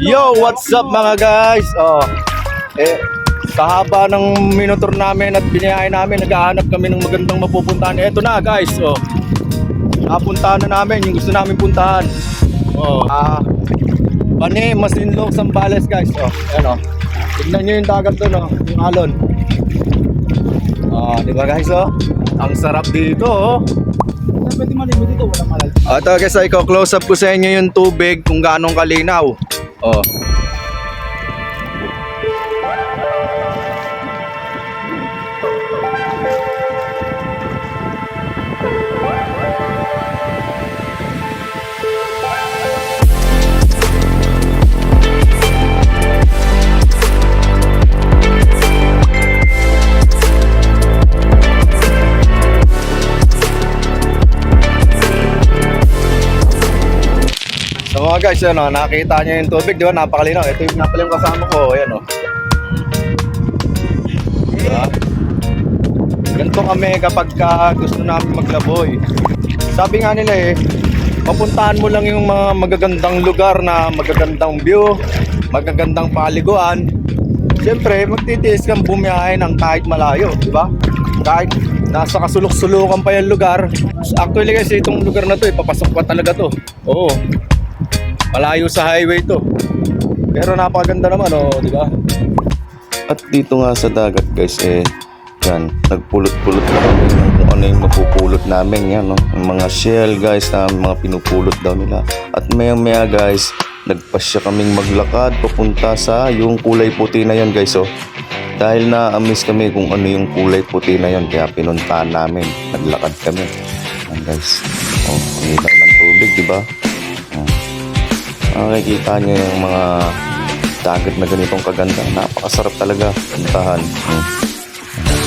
Yo, what's up mga guys? Kahaba ng minotor namin at biniyahe namin, naghahanap kami ng magandang mapupuntahan. Eto na guys, napuntahan na namin yung gusto namin puntahan. Bani, Masinloc, Zambales guys. Ayan tignan nyo yung dagat doon, yung alon. Diba guys, ang sarap dito. Pwede maligo dito, walang malal. Ito guys, i-close up ko sa inyo yung tubig kung gaano kalinaw. So mga guys, nakita nyo yung tubig, di ba? Napakalinaw. Ito yung napala yung kasama ko. Ayan diba? Ganito kami kapag gusto namin maglaboy. Sabi nga nila mapuntahan mo lang yung mga magagandang lugar na magagandang view, magagandang paliguan. Siyempre, magtitiis kang bumiyahe ng kahit malayo, di ba? Kahit nasa kasulok-sulukan pa yung lugar. Actually guys, itong lugar na to, papasok pa talaga to. Oo. Malayo sa highway to. Pero napakaganda naman, di ba? At dito nga sa dagat guys, yan, nagpulot-pulot na kami kung ano yung mapupulot namin, yan, yung mga shell guys na mga pinupulot daw nila. At maya guys, nagpasya kaming maglakad papunta sa yung kulay puti na yon guys, dahil na-amaze kami kung ano yung kulay puti na yon, kaya pinuntahan namin, naglakad kami. Yan guys, ang ilaw ng tubig, di ba? Makikita nyo yung mga dagat na ganitong kaganda. Napakasarap talaga puntahan.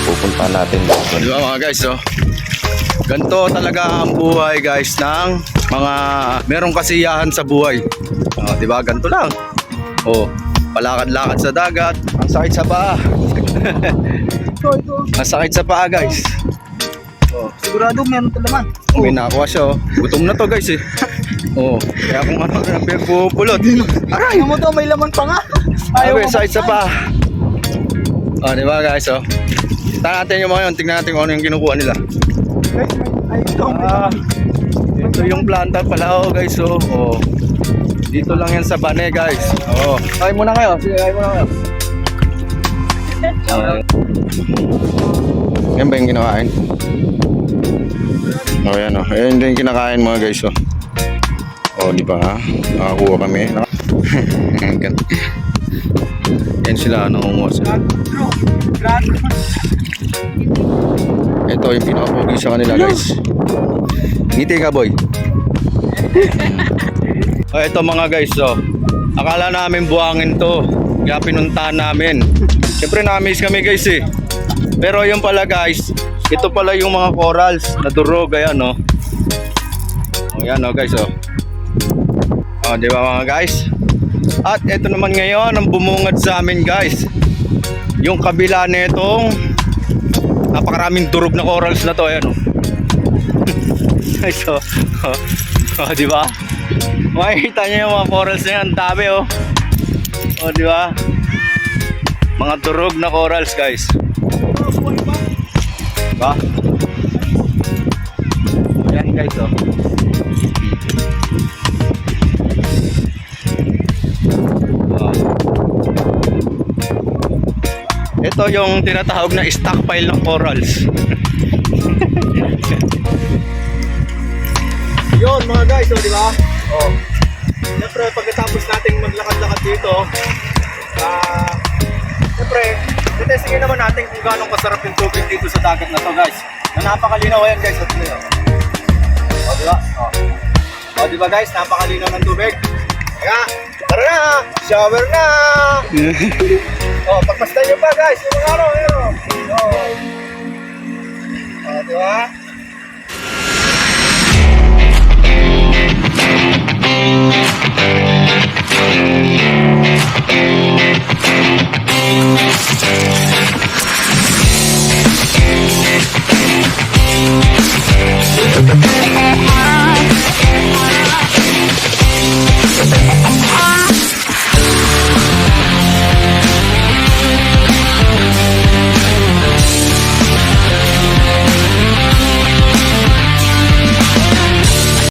Pupuntahan natin guys. Diba mga guys, ganito talaga ang buhay guys ng mga merong kasiyahan sa buhay. Diba, ganito lang. Palakad-lakad sa dagat. Ang sakit sa paa. Ang sakit sa paa guys. Sigurado meron ito naman. May nakuha siya. Gutom na to guys kaya kung ano na pinagpupulot. Aray! Ano mo to, may laman pa nga. Ayaw ko sakit sa paa. Diba guys, tignan natin yung mga yun. Tignan natin kung ano yung kinukuha nila. Ito yung planta pala guys. Dito lang yan sa Bane guys. Kain muna kayo. Sige, kain muna kayo. Yan ba yung kinakain? Yan yan din yung kinakain mga guys. Di ba? Nakakuha kami. Yan sila, nangunguha sila. Ito yung pinakapogi sa kanila guys. Ngiti ka boy. Ito mga guys, akala namin buhangin to, kaya pinuntahan namin. Siyempre na-miss kami guys Pero yung pala guys, ito pala yung mga corals na durog. Ayan yan guys di ba mga guys? At ito naman ngayon ang bumungad sa amin guys, yung kabila nitong napakaraming durog na corals na to. Ayan guys di ba? Makikita niyo yung mga corals na yan, ang dami di ba? Mga durog na corals guys. Diba? Ayan guys Ito yung tinatawag na stockpile ng corals. Yun mga guys, di ba? Siyempre pagkatapos nating maglakad-lakad dito, siyempre testingin naman natin kung gaano kasarap yung tubig dito sa dagat na to guys. Na napakalinaw yan guys. Diba? Diba guys, napakalinaw ng tubig. Kaya, tara na! Shower na! Pagmasdan nyo pa guys, yung mga diba?